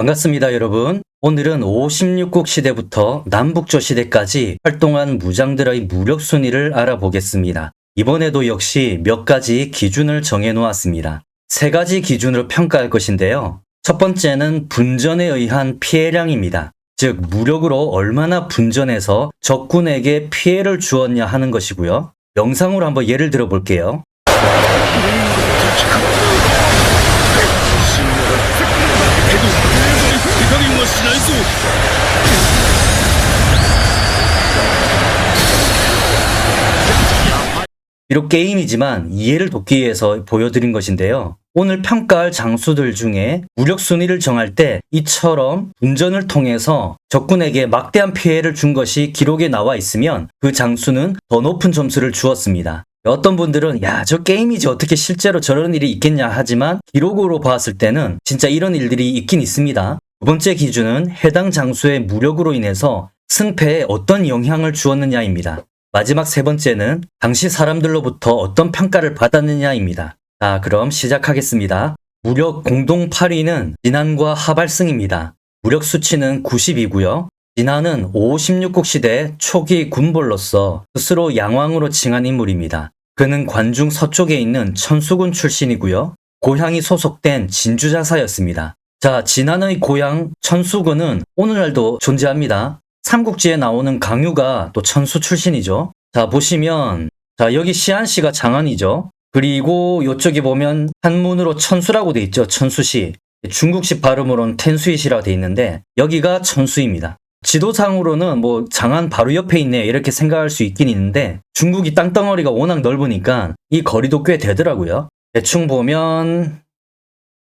반갑습니다, 여러분. 오늘은 56국 시대부터 남북조 시대까지 활동한 무장들의 무력 순위를 알아보겠습니다. 이번에도 역시 몇 가지 기준을 정해 놓았습니다. 세 가지 기준으로 평가할 것인데요. 첫 번째는 분전에 의한 피해량입니다. 즉, 무력으로 얼마나 분전해서 적군에게 피해를 주었냐 하는 것이고요. 영상으로 한번 예를 들어 볼게요. 비록 게임이지만 이해를 돕기 위해서 보여드린 것인데요. 오늘 평가할 장수들 중에 무력 순위를 정할 때 이처럼 분전을 통해서 적군에게 막대한 피해를 준 것이 기록에 나와 있으면 그 장수는 더 높은 점수를 주었습니다. 어떤 분들은 저 게임이지 어떻게 실제로 저런 일이 있겠냐 하지만 기록으로 봤을 때는 진짜 이런 일들이 있긴 있습니다. 두 번째 기준은 해당 장수의 무력으로 인해서 승패에 어떤 영향을 주었느냐입니다. 마지막 세 번째는 당시 사람들로부터 어떤 평가를 받았느냐입니다. 자, 그럼 시작하겠습니다. 무력 공동 8위는 진안과 하발승입니다. 무력 수치는 90이고요. 진안은 56국 시대 초기 군벌로서 스스로 양왕으로 칭한 인물입니다. 그는 관중 서쪽에 있는 천수군 출신이고요. 고향이 소속된 진주자사였습니다. 자, 진안의 고향 천수군은 오늘날도 존재합니다. 삼국지에 나오는 강유가 또 천수 출신이죠. 자, 보시면 여기 시안시가 장안이죠. 그리고 이쪽에 보면 한문으로 천수라고 돼 있죠. 천수시. 중국식 발음으로는 텐수이시라고 돼 있는데 여기가 천수입니다. 지도상으로는 장안 바로 옆에 있네 이렇게 생각할 수 있긴 있는데 중국이 땅덩어리가 워낙 넓으니까 이 거리도 꽤 되더라고요. 대충 보면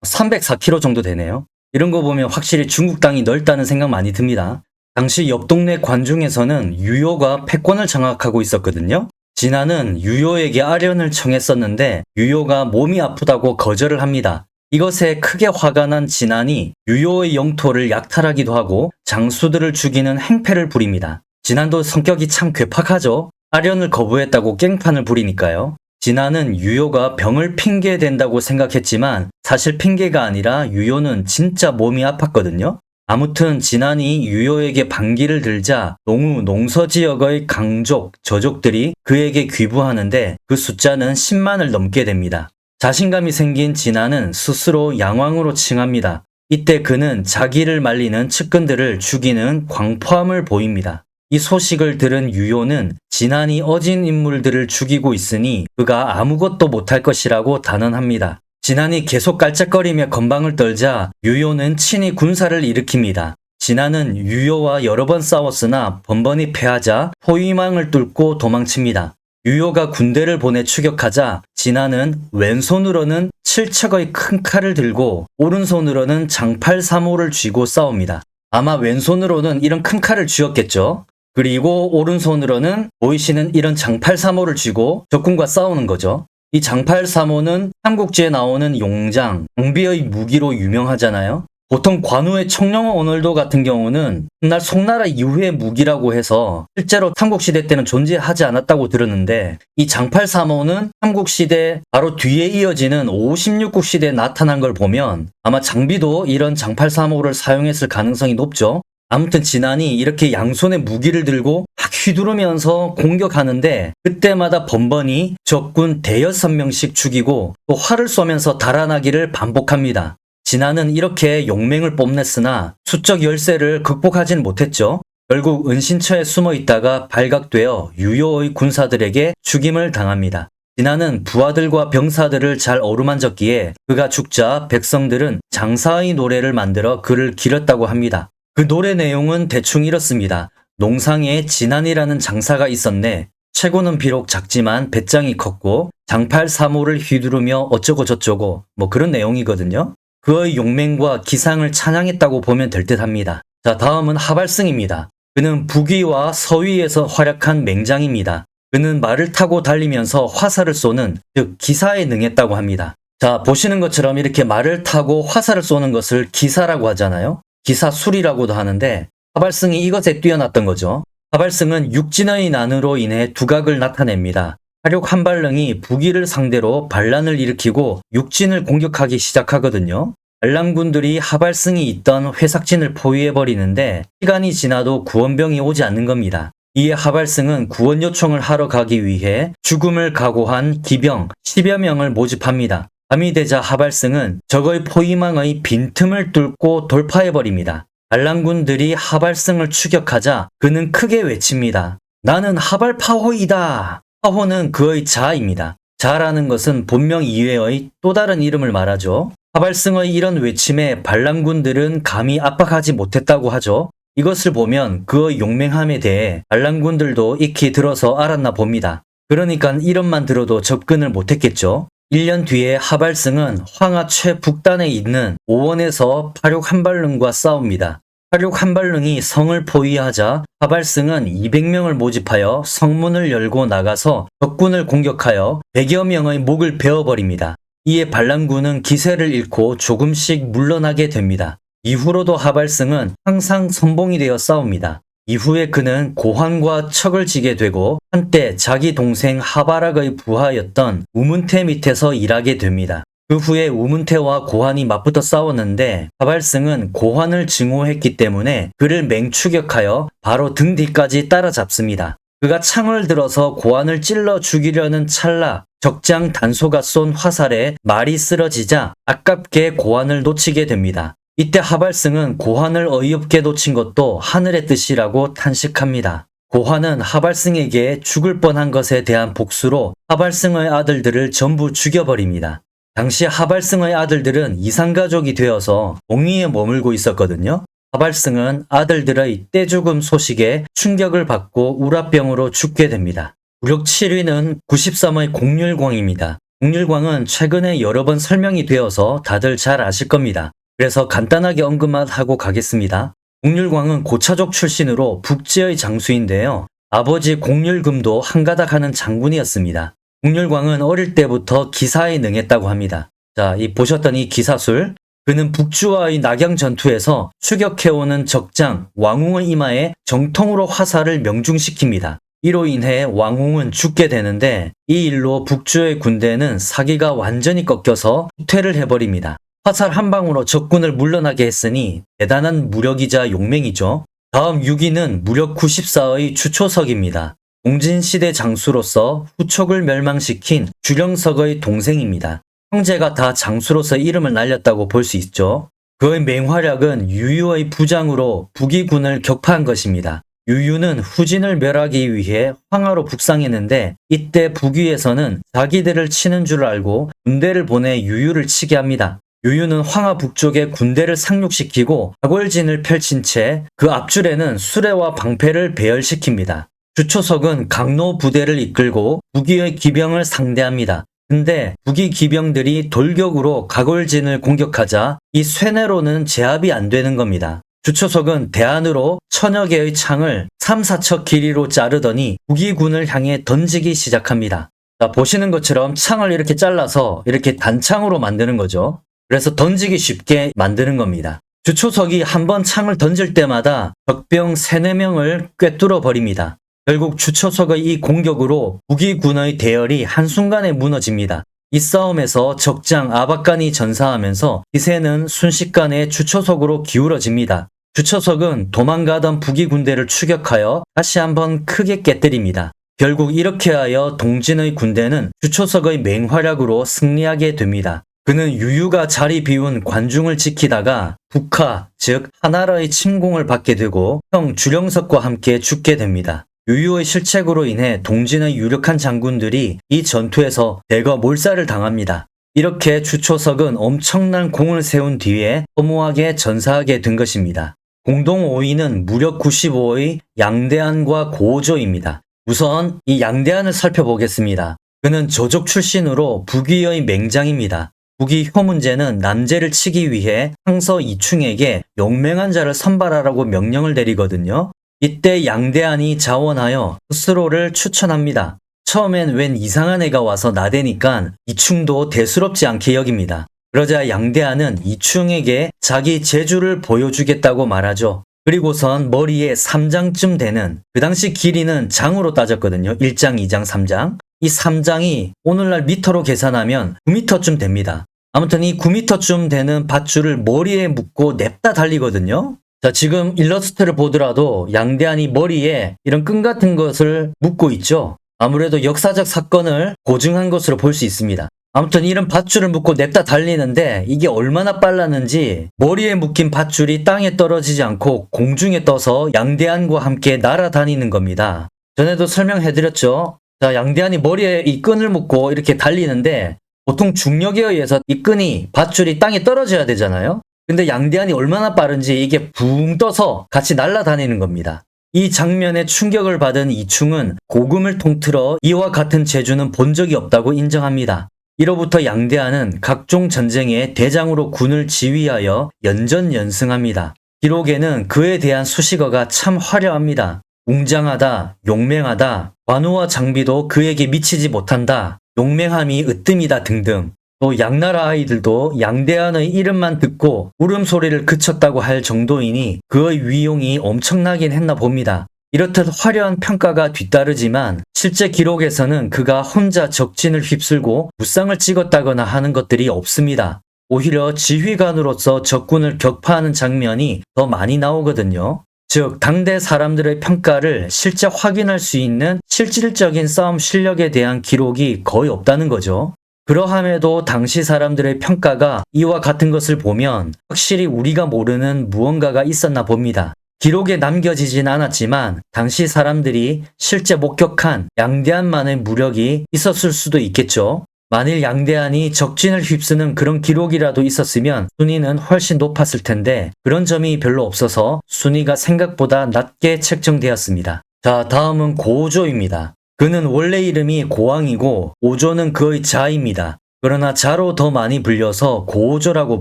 304km 정도 되네요. 이런 거 보면 확실히 중국 땅이 넓다는 생각 많이 듭니다. 당시 옆 동네 관중에서는 유효가 패권을 장악하고 있었거든요. 진안은 유효에게 아련을 청했었는데 유효가 몸이 아프다고 거절을 합니다. 이것에 크게 화가 난 진안이 유효의 영토를 약탈하기도 하고 장수들을 죽이는 행패를 부립니다. 진안도 성격이 참 괴팍하죠. 아련을 거부했다고 깽판을 부리니까요. 진안은 유효가 병을 핑계댄다고 생각했지만 사실 핑계가 아니라 유효는 진짜 몸이 아팠거든요. 아무튼 진안이 유효에게 반기를 들자 농우 농서지역의 강족, 저족들이 그에게 귀부하는데 그 숫자는 10만을 넘게 됩니다. 자신감이 생긴 진안은 스스로 양왕으로 칭합니다. 이때 그는 자기를 말리는 측근들을 죽이는 광포함을 보입니다. 이 소식을 들은 유효는 진안이 어진 인물들을 죽이고 있으니 그가 아무것도 못할 것이라고 단언합니다. 진안이 계속 깔짝거리며 건방을 떨자 유효는 친히 군사를 일으킵니다. 진안은 유효와 여러 번 싸웠으나 번번이 패하자 포위망을 뚫고 도망칩니다. 유효가 군대를 보내 추격하자 진안은 왼손으로는 7척의 큰 칼을 들고 오른손으로는 장팔 3호를 쥐고 싸웁니다. 아마 왼손으로는 이런 큰 칼을 쥐었겠죠. 그리고 오른손으로는 보이시는 이런 장팔 3호를 쥐고 적군과 싸우는 거죠. 이 장팔 3호는 삼국지에 나오는 용장, 장비의 무기로 유명하잖아요. 보통 관우의 청룡 오늘도 같은 경우는 훗날 송나라 이후의 무기라고 해서 실제로 삼국시대 때는 존재하지 않았다고 들었는데 이 장팔 3호는 삼국시대 바로 뒤에 이어지는 56국 시대에 나타난 걸 보면 아마 장비도 이런 장팔 3호를 사용했을 가능성이 높죠. 아무튼 진안이 이렇게 양손에 무기를 들고 막 휘두르면서 공격하는데 그때마다 번번이 적군 대여섯 명씩 죽이고 또 활을 쏘면서 달아나기를 반복합니다. 진안은 이렇게 용맹을 뽐냈으나 수적 열세를 극복하진 못했죠. 결국 은신처에 숨어 있다가 발각되어 유효의 군사들에게 죽임을 당합니다. 진안은 부하들과 병사들을 잘 어루만졌기에 그가 죽자 백성들은 장사의 노래를 만들어 그를 기렸다고 합니다. 그 노래 내용은 대충 이렇습니다. 농상에 진안이라는 장사가 있었네. 체구는 비록 작지만 배짱이 컸고 장팔 3호를 휘두르며 어쩌고 저쩌고 그런 내용이거든요. 그의 용맹과 기상을 찬양했다고 보면 될 듯 합니다. 자, 다음은 하발승입니다. 그는 북위와 서위에서 활약한 맹장입니다. 그는 말을 타고 달리면서 화살을 쏘는 즉 기사에 능했다고 합니다. 자, 보시는 것처럼 이렇게 말을 타고 화살을 쏘는 것을 기사라고 하잖아요. 기사술이라고도 하는데 하발승이 이것에 뛰어났던 거죠. 하발승은 육진의 난으로 인해 두각을 나타냅니다. 화력 한발릉이 북위를 상대로 반란을 일으키고 육진을 공격하기 시작하거든요. 반란군들이 하발승이 있던 회삭진을 포위해버리는데 시간이 지나도 구원병이 오지 않는 겁니다. 이에 하발승은 구원 요청을 하러 가기 위해 죽음을 각오한 기병 10여 명을 모집합니다. 밤이 되자 하발승은 적의 포위망의 빈틈을 뚫고 돌파해버립니다. 반란군들이 하발승을 추격하자 그는 크게 외칩니다. 나는 하발파호이다. 파호는 그의 자아입니다. 자라는 것은 본명 이외의 또 다른 이름을 말하죠. 하발승의 이런 외침에 반란군들은 감히 압박하지 못했다고 하죠. 이것을 보면 그의 용맹함에 대해 반란군들도 익히 들어서 알았나 봅니다. 그러니까 이름만 들어도 접근을 못했겠죠. 1년 뒤에 하발승은 황하 최북단에 있는 오원에서 파륙 한발릉과 싸웁니다. 파륙 한발릉이 성을 포위하자 하발승은 200명을 모집하여 성문을 열고 나가서 적군을 공격하여 100여 명의 목을 베어버립니다. 이에 반란군은 기세를 잃고 조금씩 물러나게 됩니다. 이후로도 하발승은 항상 선봉이 되어 싸웁니다. 이후에 그는 고환과 척을 지게 되고 한때 자기 동생 하바락의 부하였던 우문태 밑에서 일하게 됩니다. 그 후에 우문태와 고환이 맞붙어 싸웠는데 하발승은 고환을 증오했기 때문에 그를 맹추격하여 바로 등 뒤까지 따라잡습니다. 그가 창을 들어서 고환을 찔러 죽이려는 찰나 적장 단소가 쏜 화살에 말이 쓰러지자 아깝게 고환을 놓치게 됩니다. 이때 하발승은 고환을 어이없게 놓친 것도 하늘의 뜻이라고 탄식합니다. 고환은 하발승에게 죽을 뻔한 것에 대한 복수로 하발승의 아들들을 전부 죽여버립니다. 당시 하발승의 아들들은 이산가족이 되어서 동위에 머물고 있었거든요. 하발승은 아들들의 떼죽음 소식에 충격을 받고 우라병으로 죽게 됩니다. 무력 7위는 93의 공률광입니다. 공률광은 최근에 여러 번 설명이 되어서 다들 잘 아실 겁니다. 그래서 간단하게 언급만 하고 가겠습니다. 공률광은 고차족 출신으로 북지의 장수인데요. 아버지 공률금도 한가닥 하는 장군이었습니다. 공률광은 어릴 때부터 기사에 능했다고 합니다. 자, 보셨던 이 기사술. 그는 북주와의 낙양 전투에서 추격해오는 적장 왕웅의 이마에 정통으로 화살을 명중시킵니다. 이로 인해 왕웅은 죽게 되는데 이 일로 북주의 군대는 사기가 완전히 꺾여서 후퇴를 해버립니다. 화살 한 방으로 적군을 물러나게 했으니 대단한 무력이자 용맹이죠. 다음 6위는 무력 94의 주초석입니다. 동진시대 장수로서 후촉을 멸망시킨 주령석의 동생입니다. 형제가 다 장수로서 이름을 날렸다고 볼 수 있죠. 그의 맹활약은 유유의 부장으로 북이군을 격파한 것입니다. 유유는 후진을 멸하기 위해 황하로 북상했는데 이때 북위에서는 자기들을 치는 줄 알고 군대를 보내 유유를 치게 합니다. 유유는 황하 북쪽에 군대를 상륙시키고 각월진을 펼친 채 그 앞줄에는 수레와 방패를 배열시킵니다. 주초석은 강로 부대를 이끌고 북위의 기병을 상대합니다. 근데 북위 기병들이 돌격으로 각월진을 공격하자 이 쇠뇌로는 제압이 안 되는 겁니다. 주초석은 대안으로 천여 개의 창을 3, 4척 길이로 자르더니 북위군을 향해 던지기 시작합니다. 자, 보시는 것처럼 창을 이렇게 잘라서 이렇게 단창으로 만드는 거죠. 그래서 던지기 쉽게 만드는 겁니다. 주초석이 한번 창을 던질 때마다 적병 3, 4명을 꿰뚫어 버립니다. 결국 주초석의 이 공격으로 북위군의 대열이 한순간에 무너집니다. 이 싸움에서 적장 아박간이 전사하면서 기세는 순식간에 주초석으로 기울어집니다. 주초석은 도망가던 북위 군대를 추격하여 다시 한번 크게 깨뜨립니다. 결국 이렇게 하여 동진의 군대는 주초석의 맹활약으로 승리하게 됩니다. 그는 유유가 자리 비운 관중을 지키다가 북하, 즉 하나라의 침공을 받게 되고 형 주령석과 함께 죽게 됩니다. 유유의 실책으로 인해 동진의 유력한 장군들이 이 전투에서 대거 몰살을 당합니다. 이렇게 주초석은 엄청난 공을 세운 뒤에 허무하게 전사하게 된 것입니다. 공동 5위는 무력 95의 양대한과 고오조입니다. 우선 이 양대한을 살펴보겠습니다. 그는 조족 출신으로 북위의 맹장입니다. 북위 효문제는 남제를 치기 위해 상서 이충에게 용맹한 자를 선발하라고 명령을 내리거든요. 이때 양대한이 자원하여 스스로를 추천합니다. 처음엔 웬 이상한 애가 와서 나대니까 이충도 대수롭지 않게 여깁니다. 그러자 양대한은 이충에게 자기 재주를 보여주겠다고 말하죠. 그리고선 머리에 3장쯤 되는, 그 당시 길이는 장으로 따졌거든요. 1장, 2장, 3장. 이 3장이 오늘날 미터로 계산하면 9미터쯤 됩니다. 아무튼 이 9m쯤 되는 밧줄을 머리에 묶고 냅다 달리거든요. 자, 지금 일러스트를 보더라도 양대한이 머리에 이런 끈 같은 것을 묶고 있죠. 아무래도 역사적 사건을 고증한 것으로 볼 수 있습니다. 아무튼 이런 밧줄을 묶고 냅다 달리는데 이게 얼마나 빨랐는지 머리에 묶인 밧줄이 땅에 떨어지지 않고 공중에 떠서 양대한과 함께 날아다니는 겁니다. 전에도 설명해드렸죠. 자, 양대한이 머리에 이 끈을 묶고 이렇게 달리는데 보통 중력에 의해서 이 끈이 밧줄이 땅에 떨어져야 되잖아요. 근데 양대한이 얼마나 빠른지 이게 붕 떠서 같이 날아다니는 겁니다. 이 장면에 충격을 받은 이충은 고금을 통틀어 이와 같은 재주는 본 적이 없다고 인정합니다. 이로부터 양대한은 각종 전쟁의 대장으로 군을 지휘하여 연전연승합니다. 기록에는 그에 대한 수식어가 참 화려합니다. 웅장하다, 용맹하다, 관우와 장비도 그에게 미치지 못한다, 용맹함이 으뜸이다 등등. 또 양나라 아이들도 양대한의 이름만 듣고 울음소리를 그쳤다고 할 정도이니 그의 위용이 엄청나긴 했나 봅니다. 이렇듯 화려한 평가가 뒤따르지만 실제 기록에서는 그가 혼자 적진을 휩쓸고 무쌍을 찍었다거나 하는 것들이 없습니다. 오히려 지휘관으로서 적군을 격파하는 장면이 더 많이 나오거든요. 즉 당대 사람들의 평가를 실제 확인할 수 있는 실질적인 싸움 실력에 대한 기록이 거의 없다는 거죠. 그러함에도 당시 사람들의 평가가 이와 같은 것을 보면 확실히 우리가 모르는 무언가가 있었나 봅니다. 기록에 남겨지진 않았지만 당시 사람들이 실제 목격한 양대한만의 무력이 있었을 수도 있겠죠. 만일 양대한이 적진을 휩쓰는 그런 기록이라도 있었으면 순위는 훨씬 높았을 텐데 그런 점이 별로 없어서 순위가 생각보다 낮게 책정되었습니다. 자, 다음은 고조입니다. 그는 원래 이름이 고왕이고 오조는 그의 자입니다. 그러나 자로 더 많이 불려서 고오조라고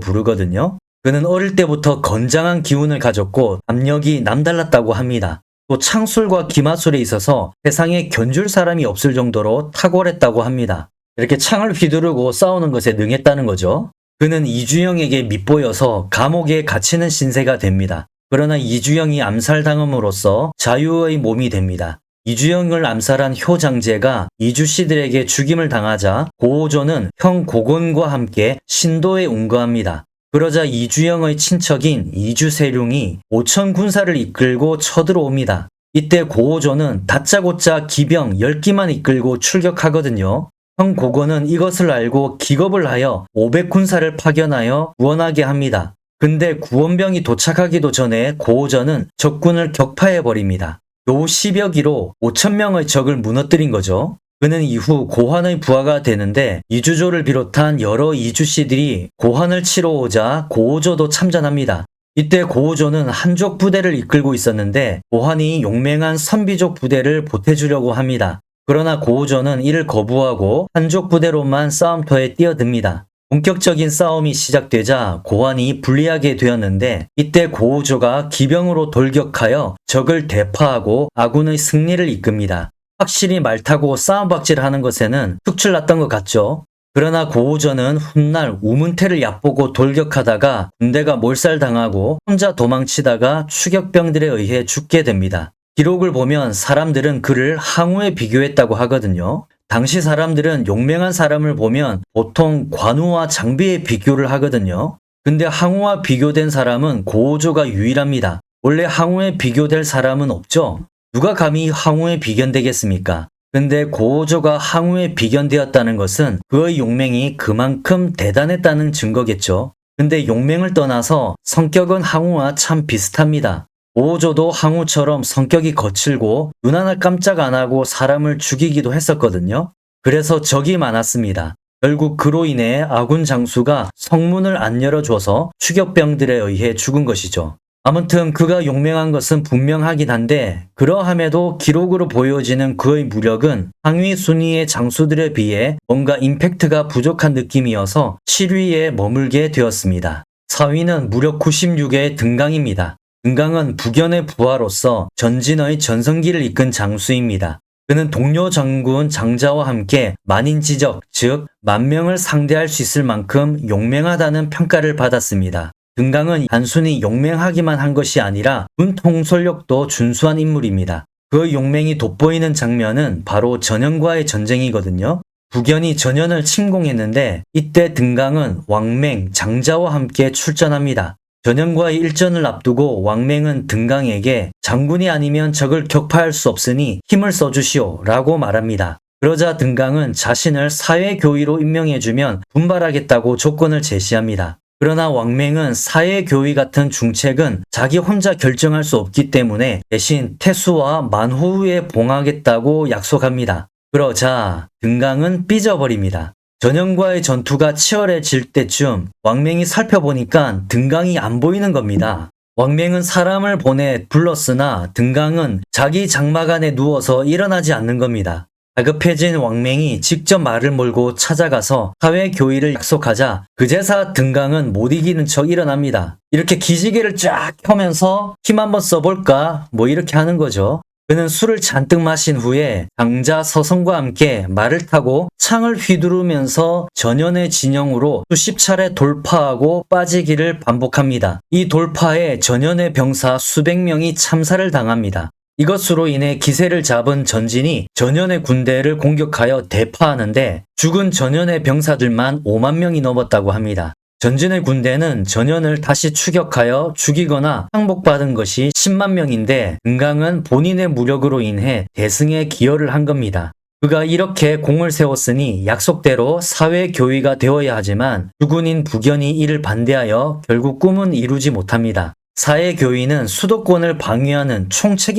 부르거든요. 그는 어릴 때부터 건장한 기운을 가졌고 압력이 남달랐다고 합니다. 또 창술과 기마술에 있어서 세상에 견줄 사람이 없을 정도로 탁월했다고 합니다. 이렇게 창을 휘두르고 싸우는 것에 능했다는 거죠. 그는 이주영에게 밉보여서 감옥에 갇히는 신세가 됩니다. 그러나 이주영이 암살당함으로써 자유의 몸이 됩니다. 이주영을 암살한 효장제가 이주씨들에게 죽임을 당하자 고오조는 형 고건과 함께 신도에 운거합니다. 그러자 이주영의 친척인 이주세룡이 5천 군사를 이끌고 쳐들어옵니다. 이때 고오조는 다짜고짜 기병 10기만 이끌고 출격하거든요. 형 고건은 이것을 알고 기겁을 하여 500군사를 파견하여 구원하게 합니다. 근데 구원병이 도착하기도 전에 고오조는 적군을 격파해버립니다. 요 10여 기로 5,000명의 적을 무너뜨린 거죠. 그는 이후 고환의 부하가 되는데 이주조를 비롯한 여러 이주씨들이 고환을 치러 오자 고오조도 참전합니다. 이때 고오조는 한족 부대를 이끌고 있었는데 고환이 용맹한 선비족 부대를 보태주려고 합니다. 그러나 고오조는 이를 거부하고 한족 부대로만 싸움터에 뛰어듭니다. 본격적인 싸움이 시작되자 고환이 불리하게 되었는데 이때 고오조가 기병으로 돌격하여 적을 대파하고 아군의 승리를 이끕니다. 확실히 말 타고 싸움박질하는 것에는 특출났던 것 같죠. 그러나 고오조는 훗날 우문태를 얕보고 돌격하다가 군대가 몰살당하고 혼자 도망치다가 추격병들에 의해 죽게 됩니다. 기록을 보면 사람들은 그를 항우에 비교했다고 하거든요. 당시 사람들은 용맹한 사람을 보면 보통 관우와 장비에 비교를 하거든요. 근데 항우와 비교된 사람은 고오조가 유일합니다. 원래 항우에 비교될 사람은 없죠. 누가 감히 항우에 비견되겠습니까? 근데 고오조가 항우에 비견되었다는 것은 그의 용맹이 그만큼 대단했다는 증거겠죠. 근데 용맹을 떠나서 성격은 항우와 참 비슷합니다. 고오조도 항우처럼 성격이 거칠고 눈 하나 깜짝 안 하고 사람을 죽이기도 했었거든요. 그래서 적이 많았습니다. 결국 그로 인해 아군 장수가 성문을 안 열어줘서 추격병들에 의해 죽은 것이죠. 아무튼 그가 용맹한 것은 분명하긴 한데 그러함에도 기록으로 보여지는 그의 무력은 상위 순위의 장수들에 비해 뭔가 임팩트가 부족한 느낌이어서 7위에 머물게 되었습니다. 4위는 무력 96의 등강입니다. 등강은 북연의 부하로서 전진의 전성기를 이끈 장수입니다. 그는 동료 장군 장자와 함께 만인지적, 즉 만명을 상대할 수 있을 만큼 용맹하다는 평가를 받았습니다. 등강은 단순히 용맹하기만 한 것이 아니라 군 통솔력도 준수한 인물입니다. 그 용맹이 돋보이는 장면은 바로 전형과의 전쟁이거든요. 부견이 전현을 침공했는데 이때 등강은 왕맹, 장자와 함께 출전합니다. 전현과의 일전을 앞두고 왕맹은 등강에게 장군이 아니면 적을 격파할 수 없으니 힘을 써주시오 라고 말합니다. 그러자 등강은 자신을 사회교의로 임명해주면 분발하겠다고 조건을 제시합니다. 그러나 왕맹은 사회교의 같은 중책은 자기 혼자 결정할 수 없기 때문에 대신 태수와 만호우에 봉하겠다고 약속합니다. 그러자 등강은 삐져버립니다. 전현과의 전투가 치열해질 때쯤 왕맹이 살펴보니까 등강이 안 보이는 겁니다. 왕맹은 사람을 보내 불렀으나 등강은 자기 장막 안에 누워서 일어나지 않는 겁니다. 다급해진 왕맹이 직접 말을 몰고 찾아가서 사회교의를 약속하자 그제사 등강은 못 이기는 척 일어납니다. 이렇게 기지개를 쫙 펴면서 힘 한번 써볼까? 뭐 이렇게 하는 거죠. 그는 술을 잔뜩 마신 후에 장자 서성과 함께 말을 타고 창을 휘두르면서 전현의 진영으로 수십 차례 돌파하고 빠지기를 반복합니다. 이 돌파에 전현의 병사 수백 명이 참살을 당합니다. 이것으로 인해 기세를 잡은 전진이 전현의 군대를 공격하여 대파하는데 죽은 전현의 병사들만 5만 명이 넘었다고 합니다. 전진의 군대는 전현을 다시 추격하여 죽이거나 항복받은 것이 10만 명인데 등강은 본인의 무력으로 인해 대승에 기여를 한 겁니다. 그가 이렇게 공을 세웠으니 약속대로 사회교의가 되어야 하지만 주군인 부견이 이를 반대하여 결국 꿈은 이루지 못합니다. 사회교의는 수도권을 방위하는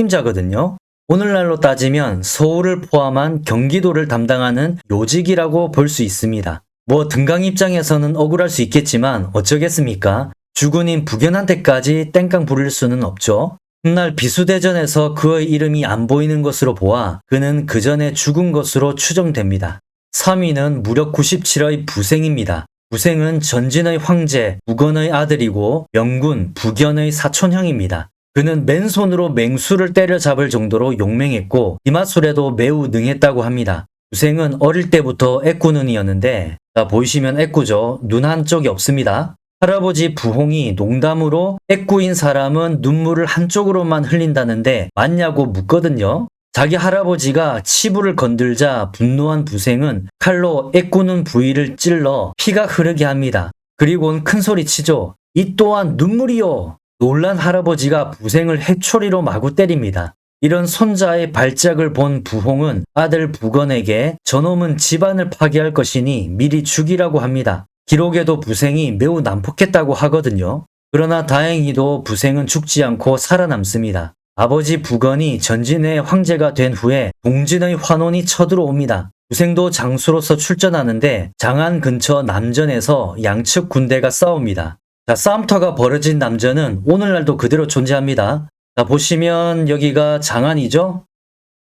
총책임자거든요. 오늘날로 따지면 서울을 포함한 경기도를 담당하는 요직이라고 볼 수 있습니다. 뭐 등강 입장에서는 억울할 수 있겠지만 어쩌겠습니까? 주군인 부견한테까지 땡깡 부릴 수는 없죠. 훗날 비수대전에서 그의 이름이 안 보이는 것으로 보아 그는 그 전에 죽은 것으로 추정됩니다. 3위는 무력 97의 부생입니다. 부생은 전진의 황제 부건의 아들이고 명군 부견의 사촌형입니다. 그는 맨손으로 맹수를 때려잡을 정도로 용맹했고 기마술에도 매우 능했다고 합니다. 부생은 어릴 때부터 애꾸눈이었는데 자 보이시면 애꾸죠. 눈 한쪽이 없습니다. 할아버지 부홍이 농담으로 애꾸인 사람은 눈물을 한쪽으로만 흘린다는데 맞냐고 묻거든요. 자기 할아버지가 치부를 건들자 분노한 부생은 칼로 애꾸는 부위를 찔러 피가 흐르게 합니다. 그리고는 큰소리치죠. 이 또한 눈물이요. 놀란 할아버지가 부생을 해초리로 마구 때립니다. 이런 손자의 발작을 본 부홍은 아들 부건에게 저놈은 집안을 파괴할 것이니 미리 죽이라고 합니다. 기록에도 부생이 매우 난폭했다고 하거든요. 그러나 다행히도 부생은 죽지 않고 살아남습니다. 아버지 부건이 전진의 황제가 된 후에 동진의 환원이 쳐들어옵니다. 부생도 장수로서 출전하는데 장안 근처 남전에서 양측 군대가 싸웁니다. 자, 싸움터가 벌어진 남전은 오늘날도 그대로 존재합니다. 자, 보시면 여기가 장안이죠?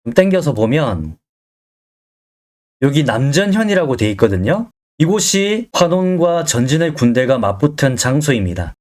좀 땡겨서 보면 여기 남전현이라고 되어 있거든요. 이곳이 환원과 전진의 군대가 맞붙은 장소입니다.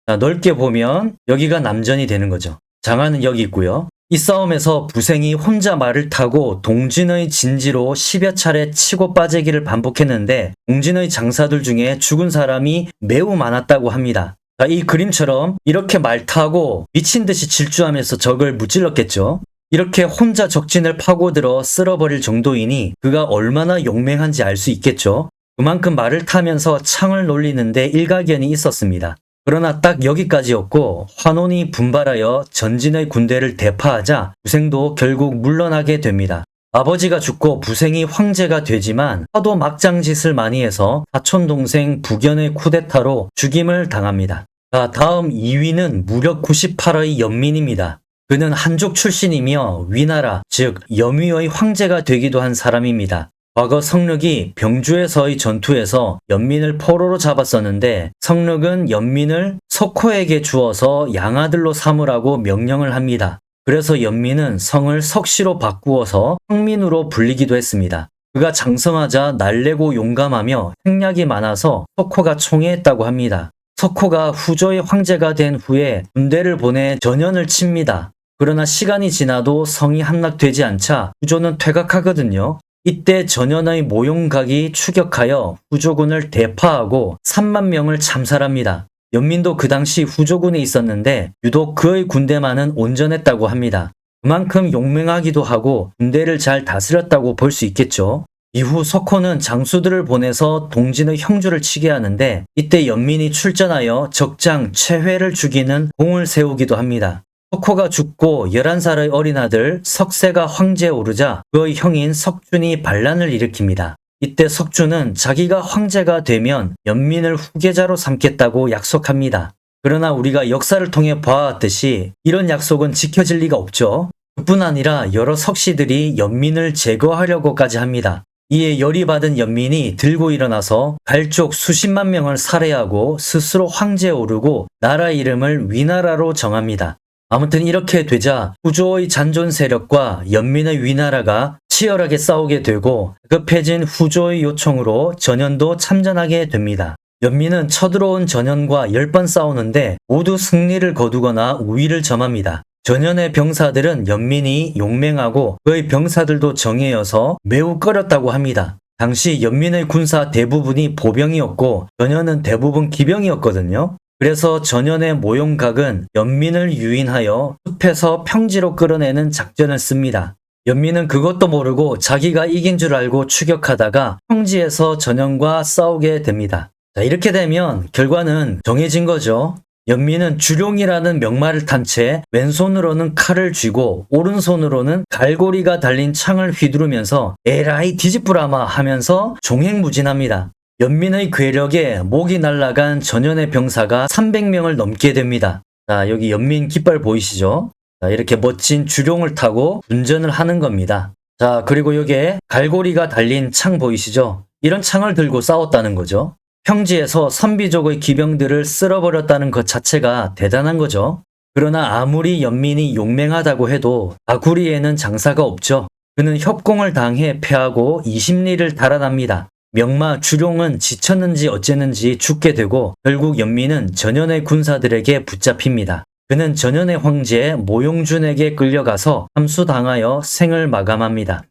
자, 넓게 보면 여기가 남전이 되는 거죠. 장안은 여기 있고요. 이 싸움에서 부생이 혼자 말을 타고 동진의 진지로 10여 차례 치고 빠지기를 반복했는데 동진의 장사들 중에 죽은 사람이 매우 많았다고 합니다. 자, 이 그림처럼 이렇게 말 타고 미친 듯이 질주하면서 적을 무찔렀겠죠. 이렇게 혼자 적진을 파고들어 쓸어버릴 정도이니 그가 얼마나 용맹한지 알 수 있겠죠. 그만큼 말을 타면서 창을 놀리는데 일가견이 있었습니다. 그러나 딱 여기까지였고 환원이 분발하여 전진의 군대를 대파하자 부생도 결국 물러나게 됩니다. 아버지가 죽고 부생이 황제가 되지만 하도 막장짓을 많이 해서 사촌동생 부견의 쿠데타로 죽임을 당합니다. 자, 다음 2위는 무력 98의 연민입니다. 그는 한족 출신이며 위나라, 즉 염위의 황제가 되기도 한 사람입니다. 과거 성륵이 병주에서의 전투에서 연민을 포로로 잡았었는데 성륵은 연민을 석호에게 주어서 양아들로 삼으라고 명령을 합니다. 그래서 연민은 성을 석시로 바꾸어서 성민으로 불리기도 했습니다. 그가 장성하자 날래고 용감하며 행약이 많아서 석호가 총애했다고 합니다. 석호가 후조의 황제가 된 후에 군대를 보내 전현을 칩니다. 그러나 시간이 지나도 성이 함락되지 않자 후조는 퇴각하거든요. 이때 전현의 모용각이 추격하여 후조군을 대파하고 3만 명을 참살합니다. 연민도 그 당시 후조군에 있었는데 유독 그의 군대만은 온전했다고 합니다. 그만큼 용맹하기도 하고 군대를 잘 다스렸다고 볼 수 있겠죠. 이후 석호는 장수들을 보내서 동진의 형주를 치게 하는데 이때 연민이 출전하여 적장 최회를 죽이는 공을 세우기도 합니다. 석호가 죽고 11살의 어린 아들 석세가 황제에 오르자 그의 형인 석준이 반란을 일으킵니다. 이때 석준은 자기가 황제가 되면 연민을 후계자로 삼겠다고 약속합니다. 그러나 우리가 역사를 통해 봐왔듯이 이런 약속은 지켜질 리가 없죠. 그뿐 아니라 여러 석씨들이 연민을 제거하려고까지 합니다. 이에 열이 받은 연민이 들고 일어나서 갈족 수십만 명을 살해하고 스스로 황제에 오르고 나라 이름을 위나라로 정합니다. 아무튼 이렇게 되자 후조의 잔존 세력과 연민의 위나라가 치열하게 싸우게 되고 급해진 후조의 요청으로 전현도 참전하게 됩니다. 연민은 쳐들어온 전현과 10번 싸우는데 모두 승리를 거두거나 우위를 점합니다. 전현의 병사들은 연민이 용맹하고 그의 병사들도 정예여서 매우 꺼렸다고 합니다. 당시 연민의 군사 대부분이 보병이었고 전현은 대부분 기병이었거든요. 그래서 전현의 모용각은 연민을 유인하여 숲에서 평지로 끌어내는 작전을 씁니다. 연민은 그것도 모르고 자기가 이긴 줄 알고 추격하다가 평지에서 전현과 싸우게 됩니다. 자, 이렇게 되면 결과는 정해진 거죠. 연민은 주룡이라는 명마를 탄 채 왼손으로는 칼을 쥐고 오른손으로는 갈고리가 달린 창을 휘두르면서 에라이 뒤집부라마 하면서 종횡무진합니다. 연민의 괴력에 목이 날아간 전현의 병사가 300명을 넘게 됩니다. 자, 여기 연민 깃발 보이시죠? 자, 이렇게 멋진 주룡을 타고 분전을 하는 겁니다. 자, 그리고 여기에 갈고리가 달린 창 보이시죠? 이런 창을 들고 싸웠다는 거죠. 평지에서 선비족의 기병들을 쓸어버렸다는 것 자체가 대단한 거죠. 그러나 아무리 연민이 용맹하다고 해도 아구리에는 장사가 없죠. 그는 협공을 당해 패하고 20리를 달아납니다. 명마 주룡은 지쳤는지 어쨌는지 죽게 되고 결국 연민은 전현의 군사들에게 붙잡힙니다. 그는 전현의 황제 모용준에게 끌려가서 함수당하여 생을 마감합니다.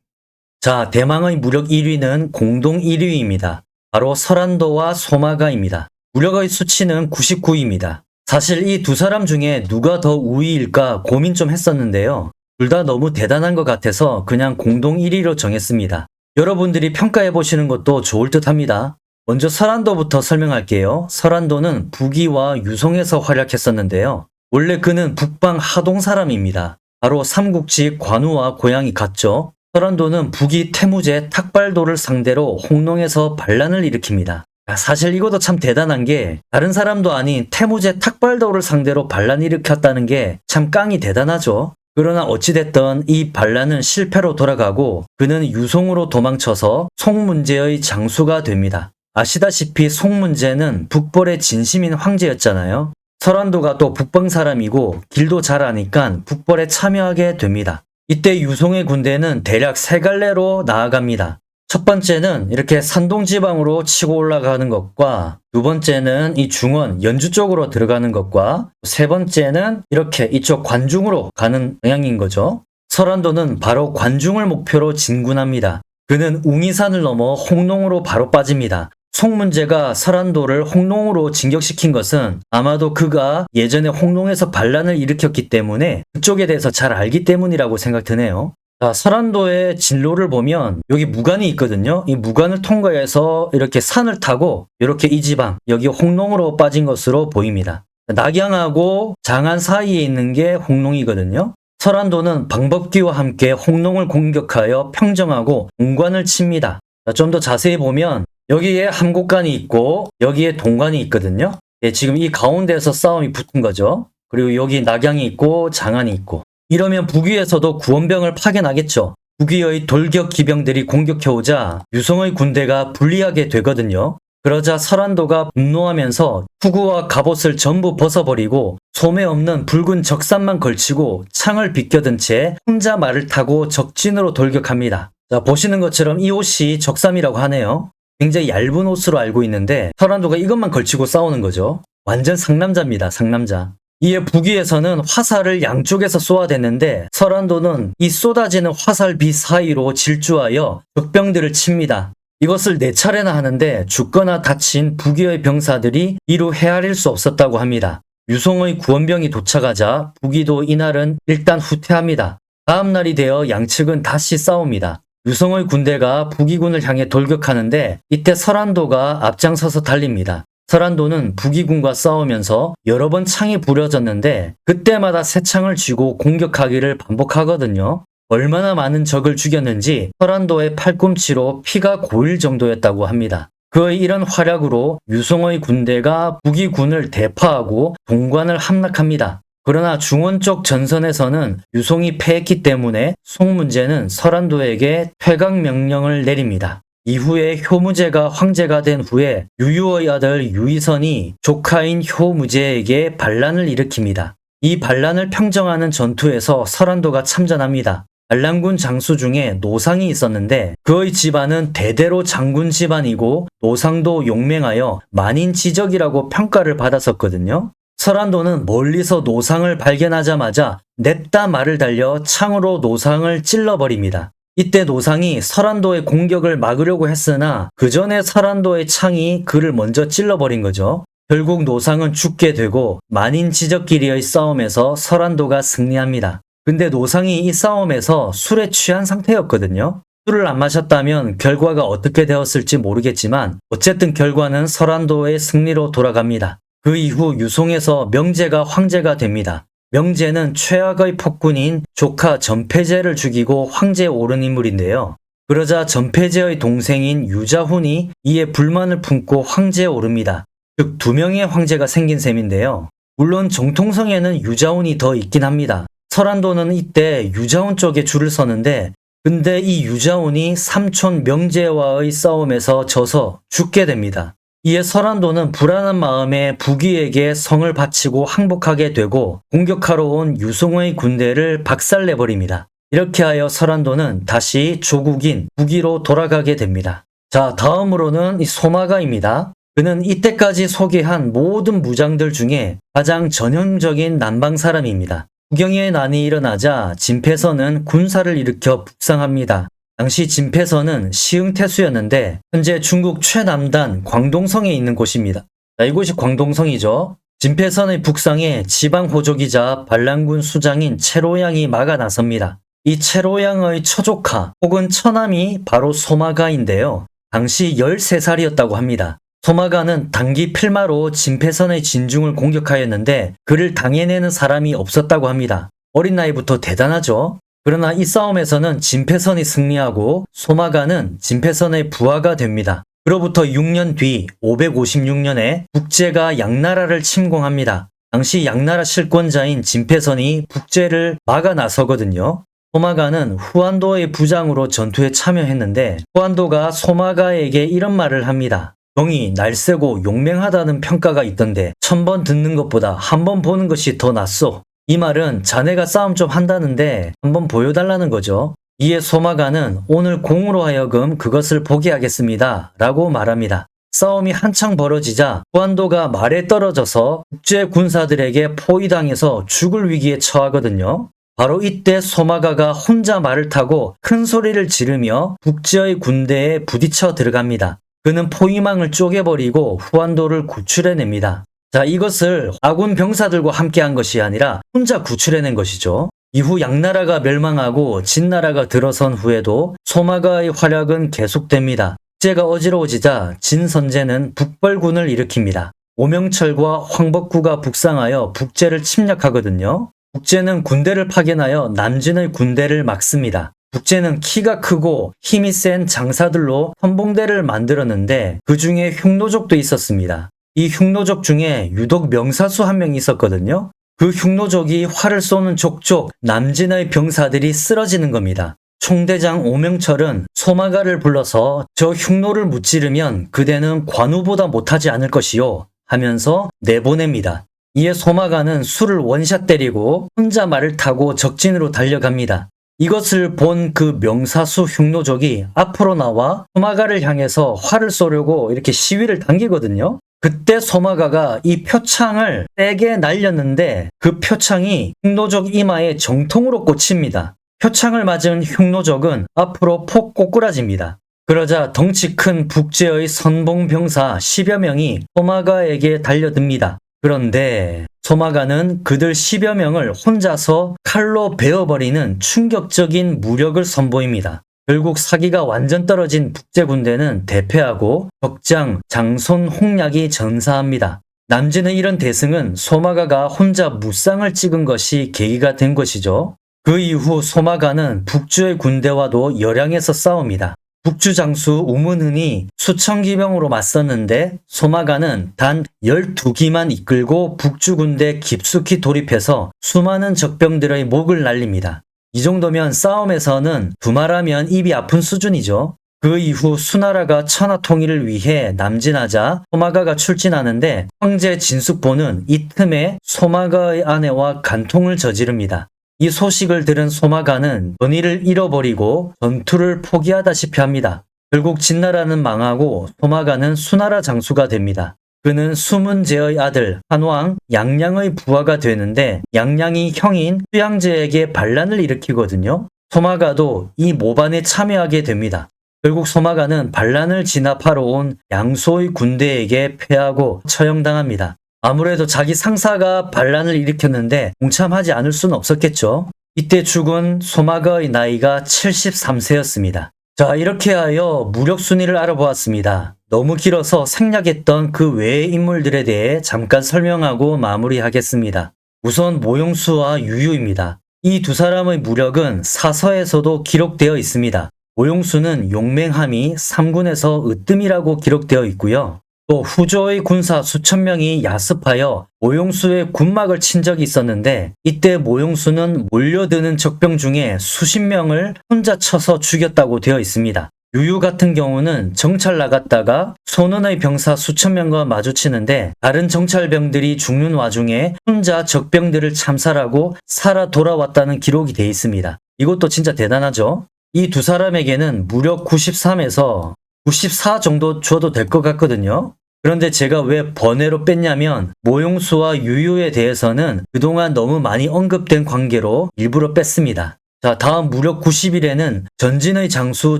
자, 대망의 무력 1위는 공동 1위입니다. 바로 설안도와 소마가입니다. 무력의 수치는 99입니다. 사실 이 두 사람 중에 누가 더 우위일까 고민 좀 했었는데요. 둘 다 너무 대단한 것 같아서 그냥 공동 1위로 정했습니다. 여러분들이 평가해 보시는 것도 좋을 듯 합니다. 먼저 설안도부터 설명할게요. 설안도는 북위와 유송에서 활약했었는데요. 원래 그는 북방 하동 사람입니다. 바로 삼국지 관우와 고향이 같죠. 설안도는 북위 태무제 탁발도를 상대로 홍농에서 반란을 일으킵니다. 사실 이것도 참 대단한 게 다른 사람도 아닌 태무제 탁발도를 상대로 반란 일으켰다는 게 참 깡이 대단하죠. 그러나 어찌됐든 이 반란은 실패로 돌아가고 그는 유송으로 도망쳐서 송문제의 장수가 됩니다. 아시다시피 송문제는 북벌의 진심인 황제였잖아요. 설안도가 또 북방 사람이고 길도 잘 아니까 북벌에 참여하게 됩니다. 이때 유송의 군대는 대략 세 갈래로 나아갑니다. 첫 번째는 이렇게 산동 지방으로 치고 올라가는 것과 두 번째는 이 중원 연주 쪽으로 들어가는 것과 세 번째는 이렇게 이쪽 관중으로 가는 방향인 거죠. 설안도는 바로 관중을 목표로 진군합니다. 그는 웅이산을 넘어 홍농으로 바로 빠집니다. 송문제가 설안도를 홍농으로 진격시킨 것은 아마도 그가 예전에 홍농에서 반란을 일으켰기 때문에 그쪽에 대해서 잘 알기 때문이라고 생각드네요. 자, 설안도의 진로를 보면 여기 무관이 있거든요. 이 무관을 통과해서 이렇게 산을 타고 이렇게 이 지방, 여기 홍농으로 빠진 것으로 보입니다. 낙양하고 장안 사이에 있는 게 홍농이거든요. 설안도는 방법기와 함께 홍농을 공격하여 평정하고 공관을 칩니다. 좀 더 자세히 보면 여기에 함곡관이 있고 여기에 동관이 있거든요. 예, 지금 이 가운데에서 싸움이 붙은 거죠. 그리고 여기 낙양이 있고 장안이 있고 이러면 북위에서도 구원병을 파견하겠죠. 북위의 돌격 기병들이 공격해오자 유성의 군대가 불리하게 되거든요. 그러자 설안도가 분노하면서 후구와 갑옷을 전부 벗어버리고 소매 없는 붉은 적삼만 걸치고 창을 비껴든 채 혼자 말을 타고 적진으로 돌격합니다. 자, 보시는 것처럼 이 옷이 적삼이라고 하네요. 굉장히 얇은 옷으로 알고 있는데 설안도가 이것만 걸치고 싸우는 거죠. 완전 상남자입니다. 상남자. 이에 북위에서는 화살을 양쪽에서 쏘아댔는데 설안도는 이 쏟아지는 화살비 사이로 질주하여 적병들을 칩니다. 이것을 4차례나 하는데 죽거나 다친 북위의 병사들이 이루 헤아릴 수 없었다고 합니다. 유송의 구원병이 도착하자 북위도 이날은 일단 후퇴합니다. 다음 날이 되어 양측은 다시 싸웁니다. 유성의 군대가 북이군을 향해 돌격하는데 이때 설안도가 앞장서서 달립니다. 설안도는 북이군과 싸우면서 여러 번 창이 부려졌는데 그때마다 새 창을 쥐고 공격하기를 반복하거든요. 얼마나 많은 적을 죽였는지 설안도의 팔꿈치로 피가 고일 정도였다고 합니다. 그의 이런 활약으로 유성의 군대가 북이군을 대파하고 동관을 함락합니다. 그러나 중원 쪽 전선에서는 유송이 패했기 때문에 송문제는 설안도에게 퇴각 명령을 내립니다. 이후에 효무제가 황제가 된 후에 유유의 아들 유이선이 조카인 효무제에게 반란을 일으킵니다. 이 반란을 평정하는 전투에서 설안도가 참전합니다. 반란군 장수 중에 노상이 있었는데 그의 집안은 대대로 장군 집안이고 노상도 용맹하여 만인지적이라고 평가를 받았었거든요. 설안도는 멀리서 노상을 발견하자마자 냅다 말을 달려 창으로 노상을 찔러버립니다. 이때 노상이 설안도의 공격을 막으려고 했으나 그 전에 설안도의 창이 그를 먼저 찔러버린 거죠. 결국 노상은 죽게 되고 만인지적끼리의 싸움에서 설안도가 승리합니다. 근데 노상이 이 싸움에서 술에 취한 상태였거든요. 술을 안 마셨다면 결과가 어떻게 되었을지 모르겠지만 어쨌든 결과는 설안도의 승리로 돌아갑니다. 그 이후 유송에서 명제가 황제가 됩니다. 명제는 최악의 폭군인 조카 전패제를 죽이고 황제에 오른 인물인데요. 그러자 전패제의 동생인 유자훈이 이에 불만을 품고 황제에 오릅니다. 즉 2명의 황제가 생긴 셈인데요. 물론 정통성에는 유자훈이 더 있긴 합니다. 설안도는 이때 유자훈 쪽에 줄을 서는데 근데 이 유자훈이 삼촌 명제와의 싸움에서 져서 죽게 됩니다. 이에 설안도는 불안한 마음에 북위에게 성을 바치고 항복하게 되고 공격하러 온 유송의 군대를 박살내버립니다. 이렇게 하여 설안도는 다시 조국인 북위로 돌아가게 됩니다. 자, 다음으로는 이 소마가입니다. 그는 이때까지 소개한 모든 무장들 중에 가장 전형적인 남방 사람입니다. 국경의 난이 일어나자 진패선은 군사를 일으켜 북상합니다. 당시 진패선은 시흥태수였는데 현재 중국 최남단 광동성에 있는 곳입니다. 자, 이곳이 광동성이죠. 진패선의 북상에 지방호족이자 반란군 수장인 채로양이 막아 나섭니다. 이 채로양의 처조카 혹은 처남이 바로 소마가인데요. 당시 13살이었다고 합니다. 소마가는 단기 필마로 진패선의 진중을 공격하였는데 그를 당해내는 사람이 없었다고 합니다. 어린 나이부터 대단하죠. 그러나 이 싸움에서는 진패선이 승리하고 소마가는 진패선의 부하가 됩니다. 그로부터 6년 뒤 556년에 북제가 양나라를 침공합니다. 당시 양나라 실권자인 진패선이 북제를 막아 나서거든요. 소마가는 후안도의 부장으로 전투에 참여했는데 후안도가 소마가에게 이런 말을 합니다. 병이 날쌔고 용맹하다는 평가가 있던데 1000번 듣는 것보다 한 번 보는 것이 더 낫소. 이 말은 자네가 싸움 좀 한다는데 한번 보여달라는 거죠. 이에 소마가는 오늘 공으로 하여금 그것을 보게 하겠습니다 라고 말합니다. 싸움이 한창 벌어지자 후안도가 말에 떨어져서 국제 군사들에게 포위당해서 죽을 위기에 처하거든요. 바로 이때 소마가가 혼자 말을 타고 큰 소리를 지르며 북제의 군대에 부딪혀 들어갑니다. 그는 포위망을 쪼개버리고 후안도를 구출해냅니다. 자, 이것을 아군 병사들과 함께한 것이 아니라 혼자 구출해낸 것이죠. 이후 양나라가 멸망하고 진나라가 들어선 후에도 소마가의 활약은 계속됩니다. 국제가 어지러워지자 진선제는 북벌군을 일으킵니다. 오명철과 황법구가 북상하여 북제를 침략하거든요. 북제는 군대를 파견하여 남진의 군대를 막습니다. 북제는 키가 크고 힘이 센 장사들로 선봉대를 만들었는데 그 중에 흉노족도 있었습니다. 이 흉노족 중에 유독 명사수 한 명이 있었거든요. 그 흉노족이 활을 쏘는 족족 남진의 병사들이 쓰러지는 겁니다. 총대장 오명철은 소마가를 불러서 저 흉노를 무찌르면 그대는 관우보다 못하지 않을 것이요 하면서 내보냅니다. 이에 소마가는 수를 원샷 때리고 혼자 말을 타고 적진으로 달려갑니다. 이것을 본 그 명사수 흉노족이 앞으로 나와 소마가를 향해서 활을 쏘려고 이렇게 시위를 당기거든요. 그때 소마가가 이 표창을 세게 날렸는데 그 표창이 흉노족 이마에 정통으로 꽂힙니다. 표창을 맞은 흉노족은 앞으로 폭 꼬꾸라집니다. 그러자 덩치 큰 북제의 선봉병사 10여 명이 소마가에게 달려듭니다. 그런데 소마가는 그들 10여 명을 혼자서 칼로 베어버리는 충격적인 무력을 선보입니다. 결국 사기가 완전 떨어진 북제군대는 대패하고 덕장, 장손, 홍략이 전사합니다. 남진의 이런 대승은 소마가가 혼자 무쌍을 찍은 것이 계기가 된 것이죠. 그 이후 소마가는 북주의 군대와도 열양에서 싸웁니다. 북주 장수 우문흔이 수천 기병으로 맞섰는데 소마가는 단 12기만 이끌고 북주 군대 깊숙이 돌입해서 수많은 적병들의 목을 날립니다. 이 정도면 싸움에서는 두말하면 입이 아픈 수준이죠. 그 이후 수나라가 천하 통일을 위해 남진하자 소마가가 출진하는데 황제 진숙보는 이 틈에 소마가의 아내와 간통을 저지릅니다. 이 소식을 들은 소마가는 전의를 잃어버리고 전투를 포기하다시피 합니다. 결국 진나라는 망하고 소마가는 수나라 장수가 됩니다. 그는 수문제의 아들 한왕 양량의 부하가 되는데 양량이 형인 수양제에게 반란을 일으키거든요. 소마가도 이 모반에 참여하게 됩니다. 결국 소마가는 반란을 진압하러 온 양소의 군대에게 패하고 처형당합니다. 아무래도 자기 상사가 반란을 일으켰는데 동참하지 않을 수는 없었겠죠. 이때 죽은 소마가의 나이가 73세였습니다. 자, 이렇게 하여 무력 순위를 알아보았습니다. 너무 길어서 생략했던 그 외의 인물들에 대해 잠깐 설명하고 마무리하겠습니다. 우선 모용수와 유유입니다. 이 두 사람의 무력은 사서에서도 기록되어 있습니다. 모용수는 용맹함이 3군에서 으뜸이라고 기록되어 있고요. 또 후조의 군사 수천 명이 야습하여 모용수의 군막을 친 적이 있었는데 이때 모용수는 몰려드는 적병 중에 수십 명을 혼자 쳐서 죽였다고 되어 있습니다. 유유 같은 경우는 정찰 나갔다가 손은의 병사 수천 명과 마주치는데 다른 정찰병들이 죽는 와중에 혼자 적병들을 참살하고 살아 돌아왔다는 기록이 되어 있습니다. 이것도 진짜 대단하죠? 이 두 사람에게는 무력 93에서 94 정도 줘도 될 것 같거든요. 그런데 제가 왜 번외로 뺐냐면 모용수와 유유에 대해서는 그동안 너무 많이 언급된 관계로 일부러 뺐습니다. 자, 다음 무력 90일에는 전진의 장수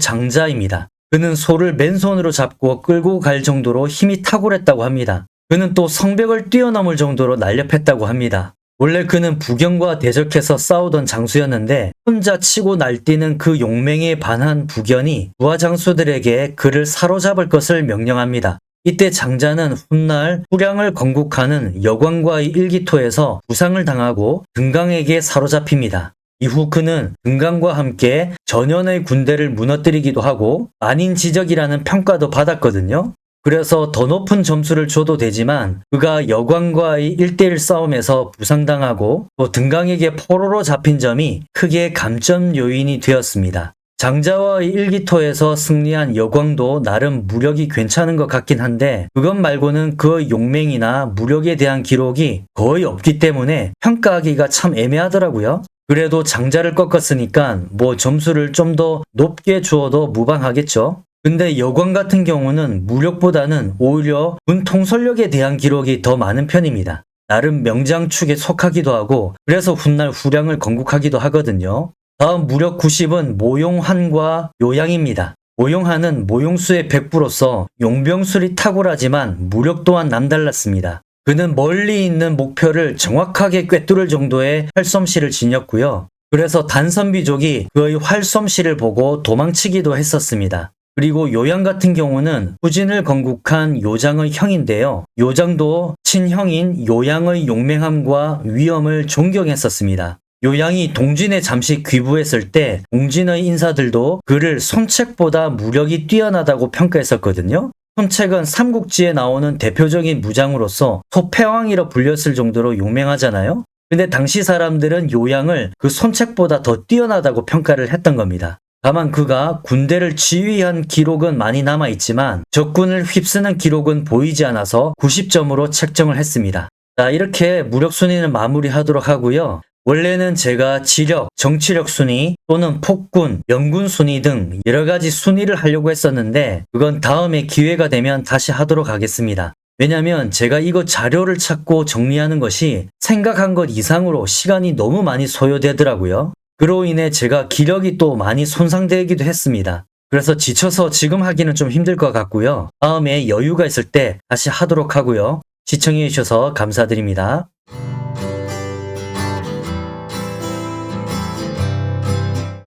장자입니다. 그는 소를 맨손으로 잡고 끌고 갈 정도로 힘이 탁월했다고 합니다. 그는 또 성벽을 뛰어넘을 정도로 날렵했다고 합니다. 원래 그는 부견과 대적해서 싸우던 장수였는데 혼자 치고 날뛰는 그 용맹에 반한 부견이 부하 장수들에게 그를 사로잡을 것을 명령합니다. 이때 장자는 훗날 후량을 건국하는 여광과의 일기토에서 부상을 당하고 등강에게 사로잡힙니다. 이후 그는 등강과 함께 전현의 군대를 무너뜨리기도 하고 만인지적이라는 평가도 받았거든요. 그래서 더 높은 점수를 줘도 되지만 그가 여광과의 1대1 싸움에서 부상당하고 또 등강에게 포로로 잡힌 점이 크게 감점 요인이 되었습니다. 장자와의 일기토에서 승리한 여광도 나름 무력이 괜찮은 것 같긴 한데 그것 말고는 그 용맹이나 무력에 대한 기록이 거의 없기 때문에 평가하기가 참 애매하더라고요. 그래도 장자를 꺾었으니까 뭐 점수를 좀 더 높게 주어도 무방하겠죠. 근데 여광 같은 경우는 무력보다는 오히려 군 통솔력에 대한 기록이 더 많은 편입니다. 나름 명장축에 속하기도 하고 그래서 훗날 후량을 건국하기도 하거든요. 다음 무력 90은 모용한과 요양입니다. 모용한은 모용수의 백부로서 용병술이 탁월하지만 무력 또한 남달랐습니다. 그는 멀리 있는 목표를 정확하게 꿰뚫을 정도의 활솜씨를 지녔고요. 그래서 단선비족이 그의 활솜씨를 보고 도망치기도 했었습니다. 그리고 요양 같은 경우는 후진을 건국한 요장의 형인데요. 요장도 친형인 요양의 용맹함과 위엄을 존경했었습니다. 요양이 동진에 잠시 귀부했을 때 동진의 인사들도 그를 손책보다 무력이 뛰어나다고 평가했었거든요. 손책은 삼국지에 나오는 대표적인 무장으로서 소패왕이라 불렸을 정도로 용맹하잖아요. 근데 당시 사람들은 요양을 그 손책보다 더 뛰어나다고 평가를 했던 겁니다. 다만 그가 군대를 지휘한 기록은 많이 남아있지만 적군을 휩쓰는 기록은 보이지 않아서 90점으로 책정을 했습니다. 자, 이렇게 무력 순위는 마무리하도록 하고요. 원래는 제가 지력, 정치력 순위 또는 폭군, 연군 순위 등 여러가지 순위를 하려고 했었는데 그건 다음에 기회가 되면 다시 하도록 하겠습니다. 왜냐면 제가 이거 자료를 찾고 정리하는 것이 생각한 것 이상으로 시간이 너무 많이 소요되더라고요. 그로 인해 제가 기력이 또 많이 손상되기도 했습니다. 그래서 지쳐서 지금 하기는 좀 힘들 것 같고요. 다음에 여유가 있을 때 다시 하도록 하고요. 시청해 주셔서 감사드립니다.